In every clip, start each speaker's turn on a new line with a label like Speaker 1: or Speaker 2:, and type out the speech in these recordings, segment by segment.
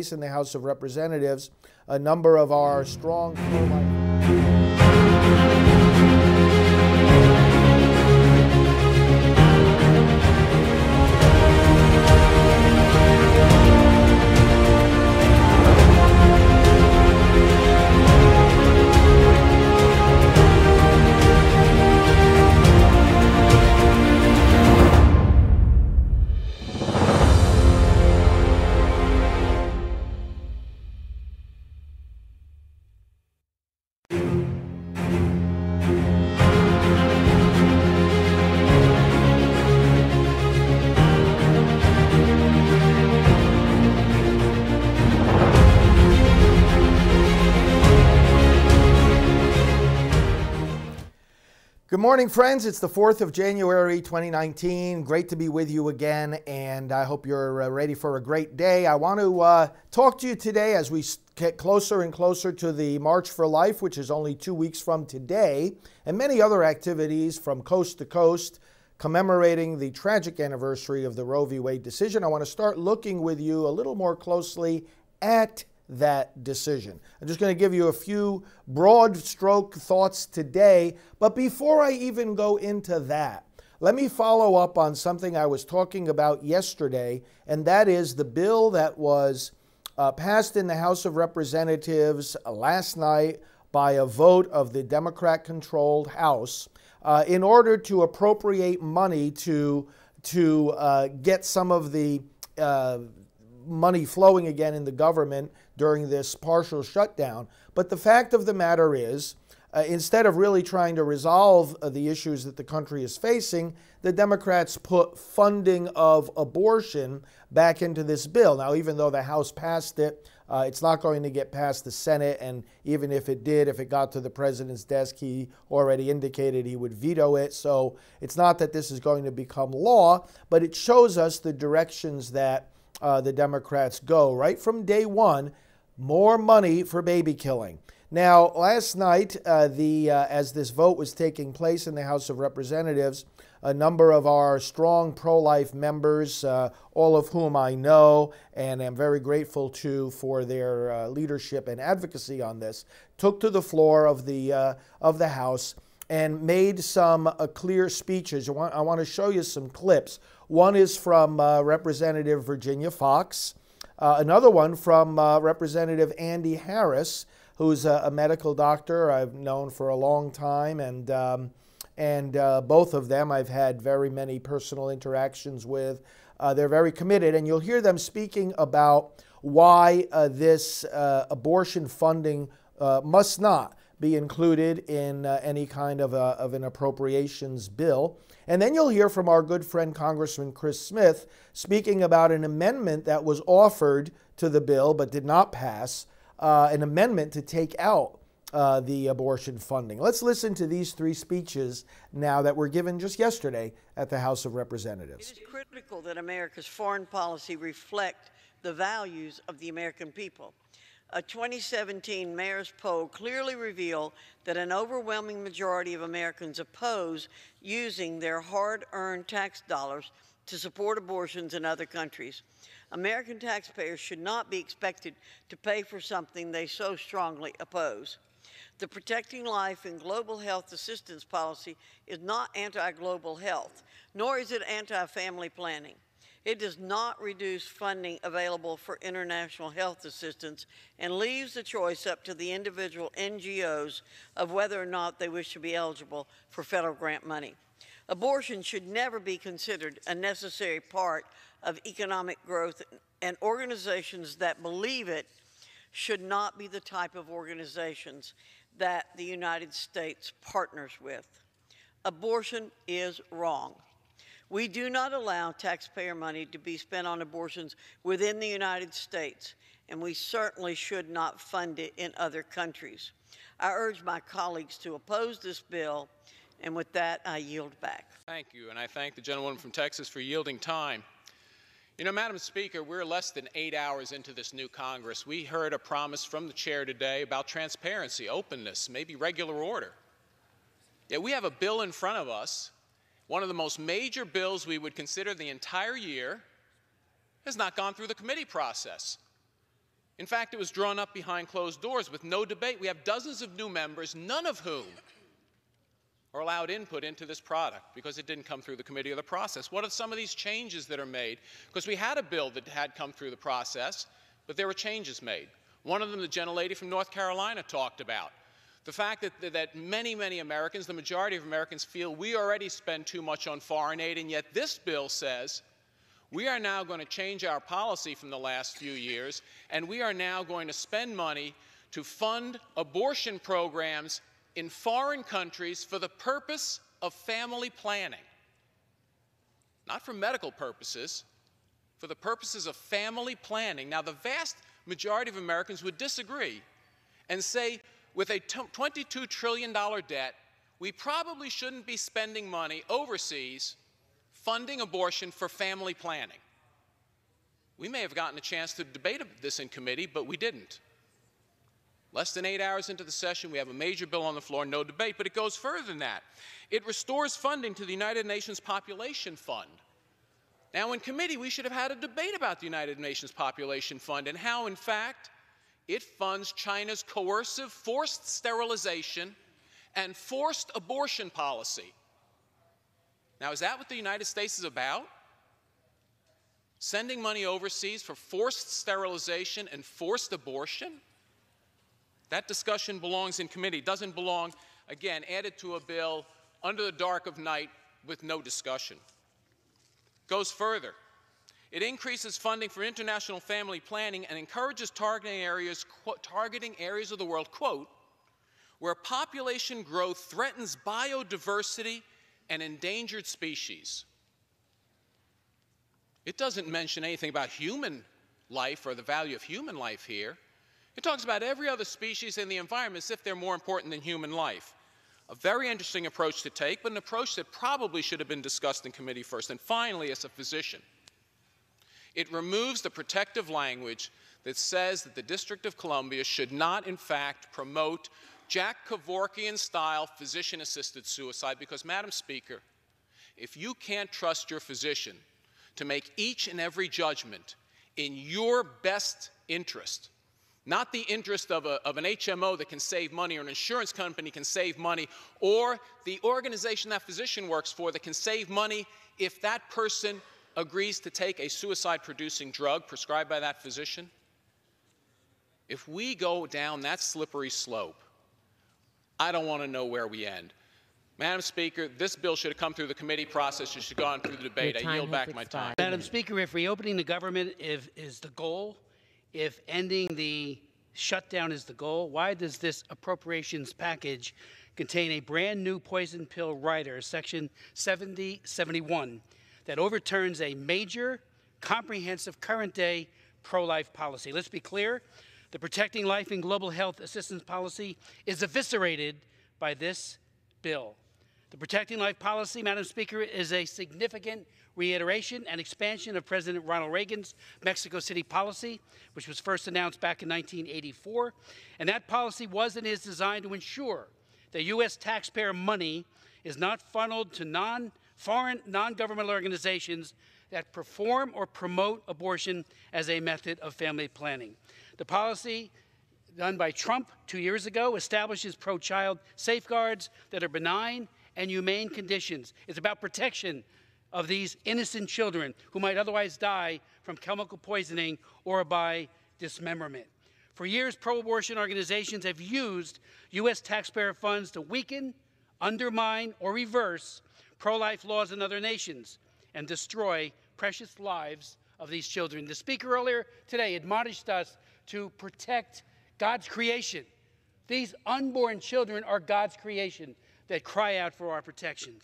Speaker 1: place in the House of Representatives. A number of our strong pro-life Good morning, friends. It's the 4th of January, 2019. Great to be with you again, and I hope you're ready for a great day. I want to talk to you today as we get closer and closer to the March for Life, which is only 2 weeks from today, and many other activities from coast to coast commemorating the tragic anniversary of the Roe v. Wade decision. I want to start looking with you a little more closely at that decision. I'm just going to give you a few broad stroke thoughts today, but before I even go into that, let me follow up on something I was talking about yesterday, and that is the bill that was passed in the House of Representatives last night by a vote of the Democrat-controlled House in order to appropriate money to get some of the money flowing again in the government during this partial shutdown. But the fact of the matter is, instead of really trying to resolve the issues that the country is facing, the Democrats put funding of abortion back into this bill. Now, even though the House passed it, it's not going to get past the Senate, and even if it did, if it got to the president's desk, he already indicated he would veto it. So it's not that this is going to become law, but it shows us the directions that the Democrats go. Right from day one, more money for baby killing. Now, last night, as this vote was taking place in the House of Representatives, a number of our strong pro-life members, all of whom I know and am very grateful to for their leadership and advocacy on this, took to the floor of the House and made some clear speeches. I want to show you some clips. One is from Representative Virginia Foxx, another one from Representative Andy Harris, who's a medical doctor I've known for a long time, and both of them I've had very many personal interactions with. They're very committed, and you'll hear them speaking about why this abortion funding must not be included in any kind of an appropriations bill. And then you'll hear from our good friend Congressman Chris Smith speaking about an amendment that was offered to the bill but did not pass, an amendment to take out the abortion funding. Let's listen to these three speeches now that were given just yesterday at the House of Representatives.
Speaker 2: It is critical that America's foreign policy reflect the values of the American people. A 2017 Mayor's poll clearly revealed that an overwhelming majority of Americans oppose using their hard-earned tax dollars to support abortions in other countries. American taxpayers should not be expected to pay for something they so strongly oppose. The Protecting Life and Global Health Assistance Policy is not anti-global health, nor is it anti-family planning. It does not reduce funding available for international health assistance and leaves the choice up to the individual NGOs of whether or not they wish to be eligible for federal grant money. Abortion should never be considered a necessary part of economic growth, and organizations that believe it should not be the type of organizations that the United States partners with. Abortion is wrong. We do not allow taxpayer money to be spent on abortions within the United States, and we certainly should not fund it in other countries. I urge my colleagues to oppose this bill, and with that, I yield back.
Speaker 3: Thank you, and I thank the gentlewoman from Texas for yielding time. You know, Madam Speaker, we're less than 8 hours into this new Congress. We heard a promise from the chair today about transparency, openness, maybe regular order. Yet we have a bill in front of us, one of the most major bills we would consider the entire year, has not gone through the committee process. In fact, it was drawn up behind closed doors with no debate. We have dozens of new members, none of whom are allowed input into this product because it didn't come through the committee or the process. What are some of these changes that are made? Because we had a bill that had come through the process, but there were changes made. One of them the gentlelady from North Carolina talked about. The fact that many, many Americans, the majority of Americans, feel we already spend too much on foreign aid, and yet this bill says we are now going to change our policy from the last few years, and we are now going to spend money to fund abortion programs in foreign countries for the purpose of family planning. Not for medical purposes, for the purposes of family planning. Now, the vast majority of Americans would disagree and say, with a $22 trillion debt, we probably shouldn't be spending money overseas funding abortion for family planning. We may have gotten a chance to debate this in committee, but we didn't. Less than 8 hours into the session, we have a major bill on the floor, no debate, but it goes further than that. It restores funding to the United Nations Population Fund. Now, in committee, we should have had a debate about the United Nations Population Fund and how, in fact, it funds China's coercive forced sterilization and forced abortion policy. Now, is that what the United States is about? Sending money overseas for forced sterilization and forced abortion? That discussion belongs in committee. It doesn't belong, again, added to a bill under the dark of night with no discussion. Goes further. It increases funding for international family planning and encourages targeting areas of the world, quote, where population growth threatens biodiversity and endangered species. It doesn't mention anything about human life or the value of human life here. It talks about every other species in the environment as if they're more important than human life. A very interesting approach to take, but an approach that probably should have been discussed in committee first. And finally, as a physician, it removes the protective language that says that the District of Columbia should not, in fact, promote Jack Kevorkian-style physician-assisted suicide because, Madam Speaker, if you can't trust your physician to make each and every judgment in your best interest, not the interest of an HMO that can save money or an insurance company can save money or the organization that physician works for that can save money if that person agrees to take a suicide-producing drug prescribed by that physician. If we go down that slippery slope, I don't want to know where we end. Madam Speaker, this bill should have come through the committee process. It should have gone through the debate. I yield back my time.
Speaker 4: Madam Speaker, if reopening the government is the goal, if ending the shutdown is the goal, why does this appropriations package contain a brand new poison pill rider, Section 7071, that overturns a major, comprehensive, current-day pro-life policy? Let's be clear. The Protecting Life and Global Health Assistance Policy is eviscerated by this bill. The Protecting Life policy, Madam Speaker, is a significant reiteration and expansion of President Ronald Reagan's Mexico City policy, which was first announced back in 1984. And that policy was and is designed to ensure that U.S. taxpayer money is not funneled to foreign non-governmental organizations that perform or promote abortion as a method of family planning. The policy done by Trump 2 years ago establishes pro-child safeguards that are benign and humane conditions. It's about protection of these innocent children who might otherwise die from chemical poisoning or by dismemberment. For years, pro-abortion organizations have used U.S. taxpayer funds to weaken, undermine, or reverse pro-life laws in other nations and destroy precious lives of these children. The Speaker earlier today admonished us to protect God's creation. These unborn children are God's creation that cry out for our protection.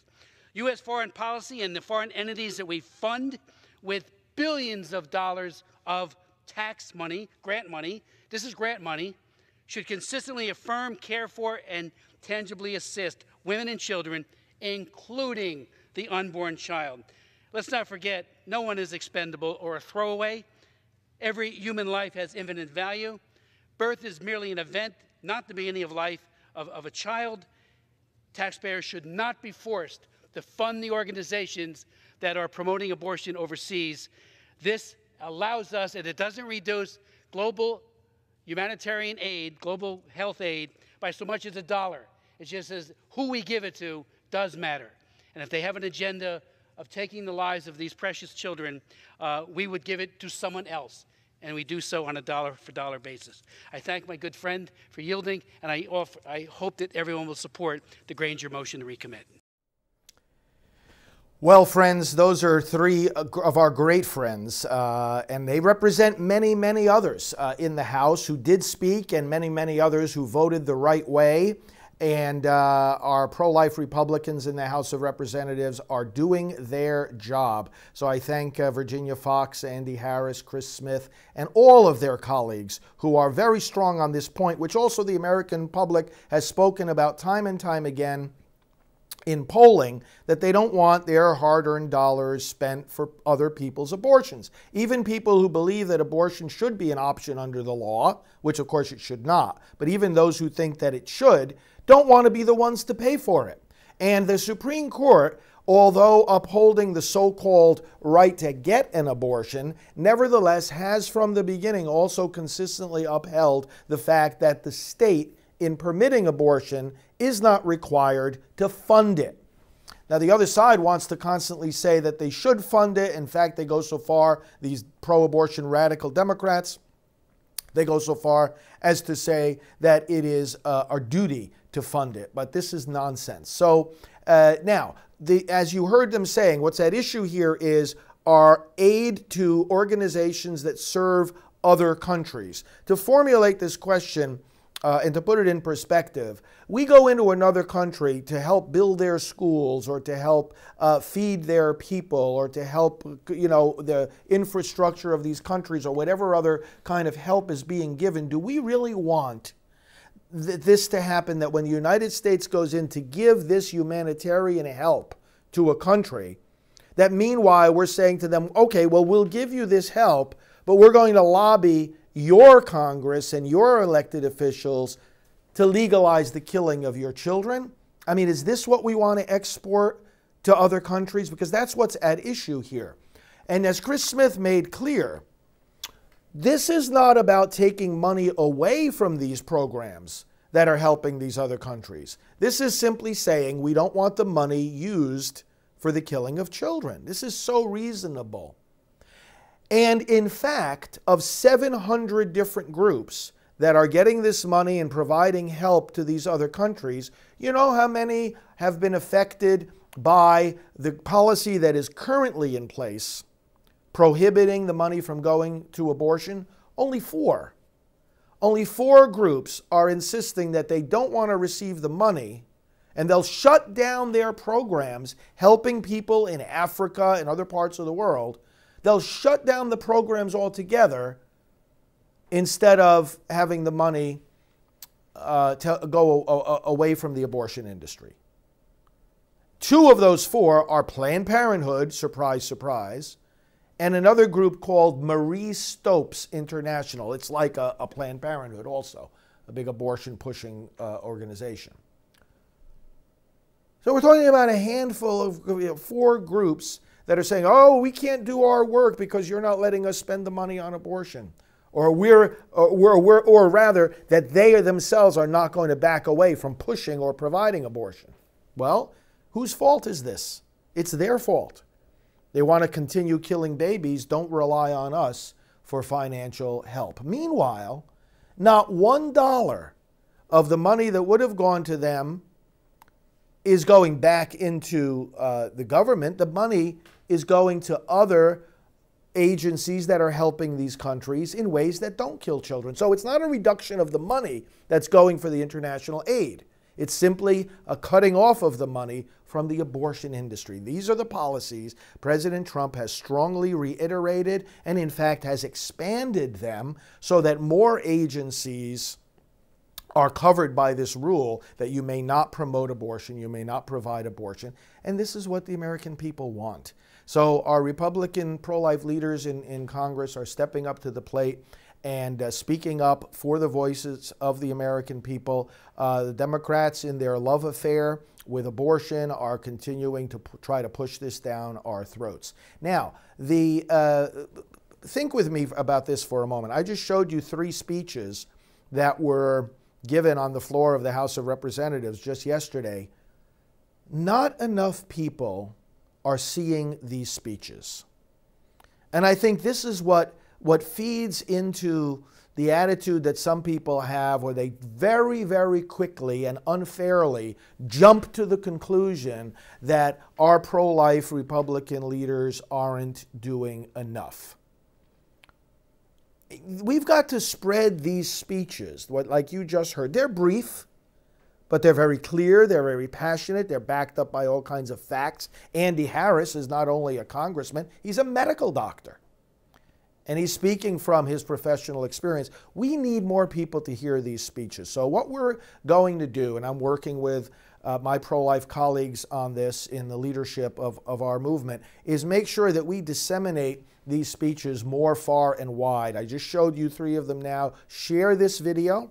Speaker 4: U.S. foreign policy and the foreign entities that we fund with billions of dollars of tax money, grant money, this is grant money, should consistently affirm, care for, and tangibly assist women and children, including the unborn child. Let's not forget, no one is expendable or a throwaway. Every human life has infinite value. Birth is merely an event, not the beginning of life of a child. Taxpayers should not be forced to fund the organizations that are promoting abortion overseas. This allows us, and it doesn't reduce global humanitarian aid, global health aid, by so much as $1. It just says who we give it to does matter. And if they have an agenda of taking the lives of these precious children, we would give it to someone else. And we do so on a dollar-for-dollar basis. I thank my good friend for yielding, and I hope that everyone will support the Granger motion to recommit.
Speaker 1: Well, friends, those are three of our great friends, and they represent many, many others in the House who did speak, and many, many others who voted the right way. And our pro-life Republicans in the House of Representatives are doing their job. So I thank Virginia Fox, Andy Harris, Chris Smith, and all of their colleagues who are very strong on this point, which also the American public has spoken about time and time again in polling, that they don't want their hard-earned dollars spent for other people's abortions. Even people who believe that abortion should be an option under the law, which of course it should not, but even those who think that it should, don't want to be the ones to pay for it. And the Supreme Court, although upholding the so-called right to get an abortion, nevertheless has from the beginning also consistently upheld the fact that the state, in permitting abortion, is not required to fund it. Now, the other side wants to constantly say that they should fund it. In fact, they go so far, these pro-abortion radical Democrats, they go so far as to say that it is our duty to fund it. But this is nonsense. So now, as you heard them saying, what's at issue here is our aid to organizations that serve other countries. To formulate this question, and to put it in perspective, we go into another country to help build their schools or to help feed their people or to help, the infrastructure of these countries or whatever other kind of help is being given. Do we really want this to happen, that when the United States goes in to give this humanitarian help to a country, that meanwhile we're saying to them, okay, well, we'll give you this help, but we're going to lobby your Congress and your elected officials to legalize the killing of your children? I mean, is this what we want to export to other countries? Because that's what's at issue here. And as Chris Smith made clear, this is not about taking money away from these programs that are helping these other countries. This is simply saying we don't want the money used for the killing of children. This is so reasonable. And in fact, of 700 different groups that are getting this money and providing help to these other countries, you know how many have been affected by the policy that is currently in place, prohibiting the money from going to abortion? Only 4. Only 4 groups are insisting that they don't want to receive the money, and they'll shut down their programs helping people in Africa and other parts of the world. They'll shut down the programs altogether instead of having the money to go away from the abortion industry. 2 of those 4 are Planned Parenthood, surprise, surprise, and another group called Marie Stopes International. It's like a Planned Parenthood also, a big abortion-pushing organization. So we're talking about a handful of 4 groups that are saying, oh, we can't do our work because you're not letting us spend the money on abortion. Or rather, that they themselves are not going to back away from pushing or providing abortion. Well, whose fault is this? It's their fault. They want to continue killing babies. Don't rely on us for financial help. Meanwhile, not $1 of the money that would have gone to them is going back into the government. The money is going to other agencies that are helping these countries in ways that don't kill children. So it's not a reduction of the money that's going for the international aid. It's simply a cutting off of the money from the abortion industry. These are the policies President Trump has strongly reiterated and in fact has expanded them so that more agencies are covered by this rule that you may not promote abortion, you may not provide abortion, and this is what the American people want. So our Republican pro-life leaders in Congress are stepping up to the plate and speaking up for the voices of the American people. The Democrats, in their love affair with abortion, are continuing to try to push this down our throats. Now, think with me about this for a moment. I just showed you 3 speeches that were given on the floor of the House of Representatives just yesterday, not enough people are seeing these speeches. And I think this is what feeds into the attitude that some people have, where they very, very quickly and unfairly jump to the conclusion that our pro-life Republican leaders aren't doing enough. We've got to spread these speeches, like you just heard. They're brief, but they're very clear, they're very passionate, they're backed up by all kinds of facts. Andy Harris is not only a congressman, he's a medical doctor. And he's speaking from his professional experience. We need more people to hear these speeches. So what we're going to do, and I'm working with my pro-life colleagues on this in the leadership of our movement, is make sure that we disseminate these speeches more far and wide. I just showed you 3 of them now. Share this video.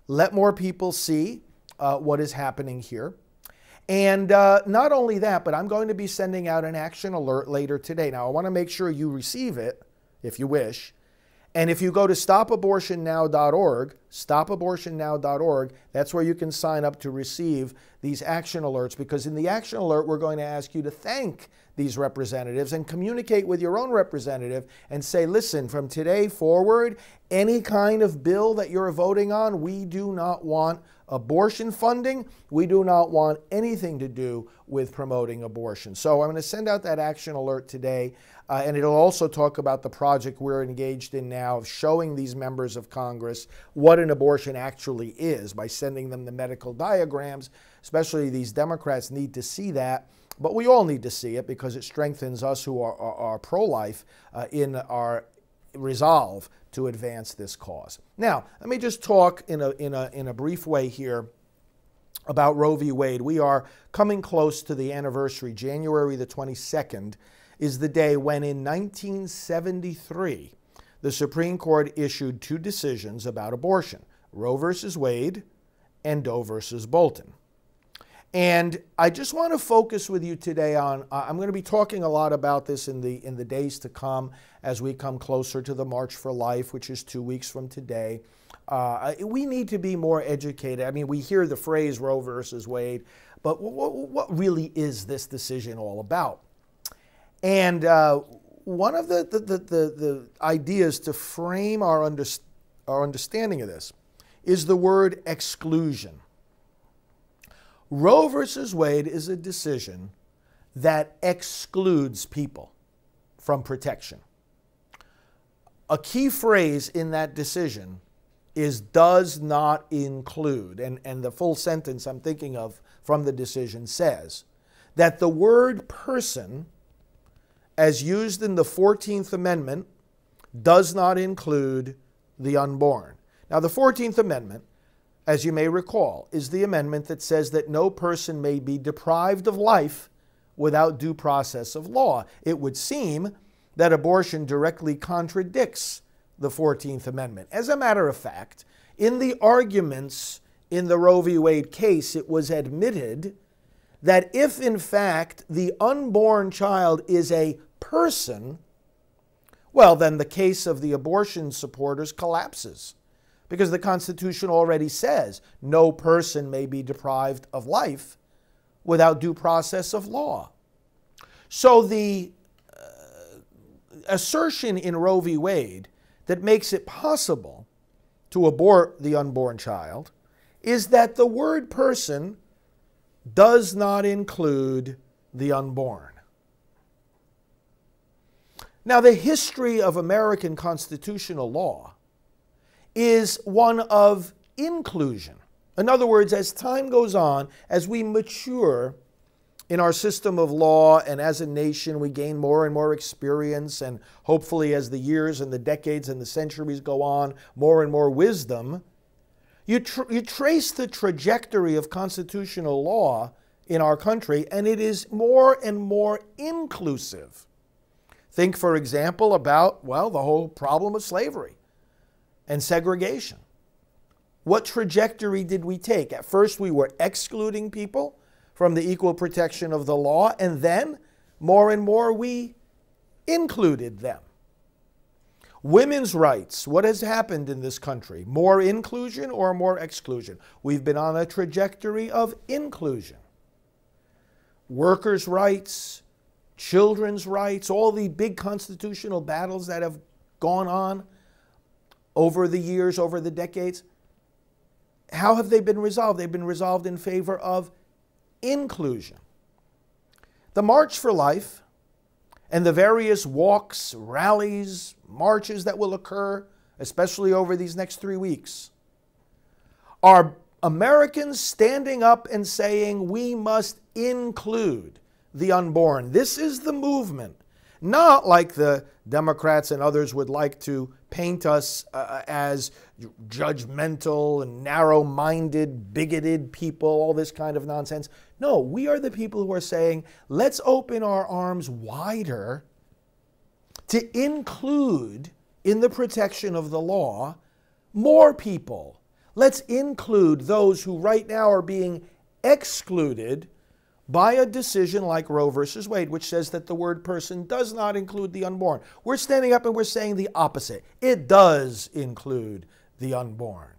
Speaker 1: Let more people see what is happening here. And not only that, but I'm going to be sending out an action alert later today. Now, I want to make sure you receive it, if you wish. And if you go to stopabortionnow.org, that's where you can sign up to receive these action alerts, because in the action alert, we're going to ask you to thank these representatives and communicate with your own representative and say, listen, from today forward, any kind of bill that you're voting on, we do not want abortion funding. We do not want anything to do with promoting abortion. So I'm going to send out that action alert today, and it'll also talk about the project we're engaged in now of showing these members of Congress what an abortion actually is by sending them the medical diagrams. Especially these Democrats need to see that, but we all need to see it because it strengthens us who are pro-life in our resolve to advance this cause. Now, let me just talk in a brief way here about Roe v. Wade. We are coming close to the anniversary. January the 22nd is the day when in 1973, the Supreme Court issued 2 decisions about abortion, Roe versus Wade and Doe versus Bolton. And I just want to focus with you today on, I'm going to be talking a lot about this in the days to come as we come closer to the March for Life, which is 2 weeks from today. We need to be more educated. I mean, we hear the phrase Roe versus Wade, but what really is this decision all about? And one of the ideas to frame our understanding of this is the word exclusion. Roe versus Wade is a decision that excludes people from protection. A key phrase in that decision is does not include, and the full sentence I'm thinking of from the decision says that the word person, as used in the 14th Amendment, does not include the unborn. Now, the 14th Amendment, as you may recall, is the amendment that says that no person may be deprived of life without due process of law. It would seem that abortion directly contradicts the 14th Amendment. As a matter of fact, in the arguments in the Roe v. Wade case, it was admitted that if, in fact, the unborn child is a person, well, then the case of the abortion supporters collapses. Because the Constitution already says no person may be deprived of life without due process of law. So the assertion in Roe v. Wade that makes it possible to abort the unborn child is that the word person does not include the unborn. Now, the history of American constitutional law is one of inclusion. In other words, as time goes on, as we mature in our system of law and as a nation we gain more and more experience, and hopefully as the years and the decades and the centuries go on, more and more wisdom, you trace the trajectory of constitutional law in our country, and it is more and more inclusive. Think, for example, about, well, the whole problem of slavery and segregation. What trajectory did we take? At first, we were excluding people from the equal protection of the law, and then more and more we included them. Women's rights. What has happened in this country? More inclusion or more exclusion? We've been on a trajectory of inclusion. Workers' rights, children's rights, all the big constitutional battles that have gone on over the years, over the decades. How have they been resolved? They've been resolved in favor of inclusion. The March for Life and the various walks, rallies, marches that will occur, especially over these next 3 weeks, are Americans standing up and saying we must include the unborn. This is the movement. Not like the Democrats and others would like to paint us as judgmental and narrow-minded, bigoted people, all this kind of nonsense. No, we are the people who are saying, let's open our arms wider to include in the protection of the law more people. Let's include those who right now are being excluded by a decision like Roe versus Wade, which says that the word person does not include the unborn. We're standing up and we're saying the opposite. It does include the unborn.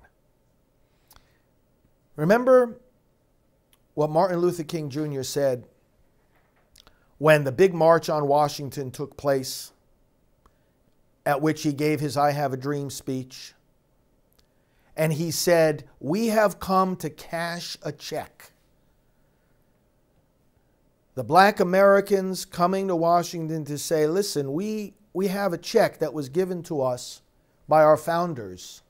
Speaker 1: Remember what Martin Luther King Jr. said when the big march on Washington took place, at which he gave his I Have a Dream speech. And he said, we have come to cash a check. The black Americans coming to Washington to say, listen, we have a check that was given to us by our founders,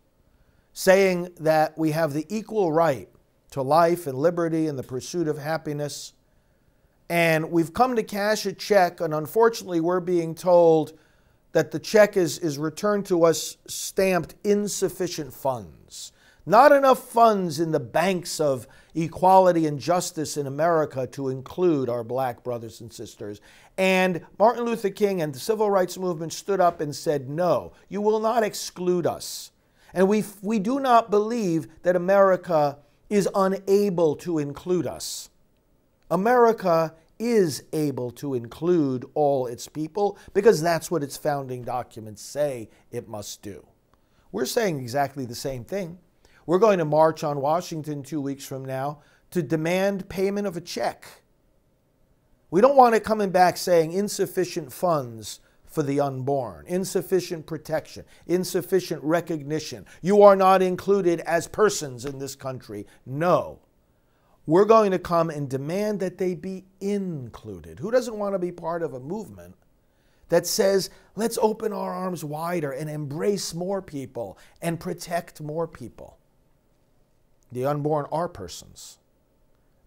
Speaker 1: saying that we have the equal right to life and liberty and the pursuit of happiness. And we've come to cash a check, and unfortunately we're being told that the check is returned to us stamped insufficient funds. Not enough funds in the banks of equality and justice in America to include our black brothers and sisters. And Martin Luther King and the civil rights movement stood up and said, no, you will not exclude us. And we do not believe that America is unable to include us. America is able to include all its people because that's what its founding documents say it must do. We're saying exactly the same thing. We're going to march on Washington 2 weeks from now to demand payment of a check. We don't want it coming back saying insufficient funds for the unborn, insufficient protection, insufficient recognition. You are not included as persons in this country. No. We're going to come and demand that they be included. Who doesn't want to be part of a movement that says, let's open our arms wider and embrace more people and protect more people? The unborn are persons,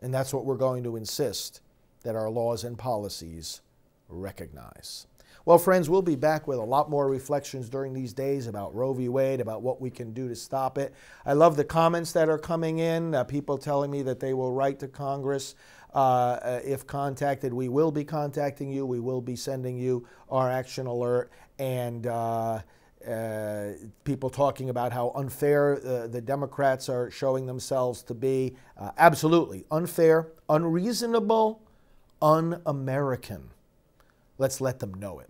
Speaker 1: and that's what we're going to insist that our laws and policies recognize. Well, friends, we'll be back with a lot more reflections during these days about Roe v. Wade, about what we can do to stop it. I love the comments that are coming in, people telling me that they will write to Congress if contacted. We will be contacting you. We will be sending you our action alert, and people talking about how unfair the Democrats are showing themselves to be. Absolutely unfair, unreasonable, un-American. Let's let them know it.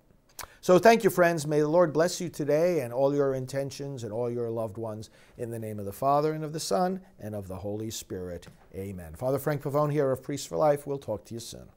Speaker 1: So thank you, friends. May the Lord bless you today and all your intentions and all your loved ones. In the name of the Father, and of the Son, and of the Holy Spirit. Amen. Father Frank Pavone here of Priests for Life. We'll talk to you soon.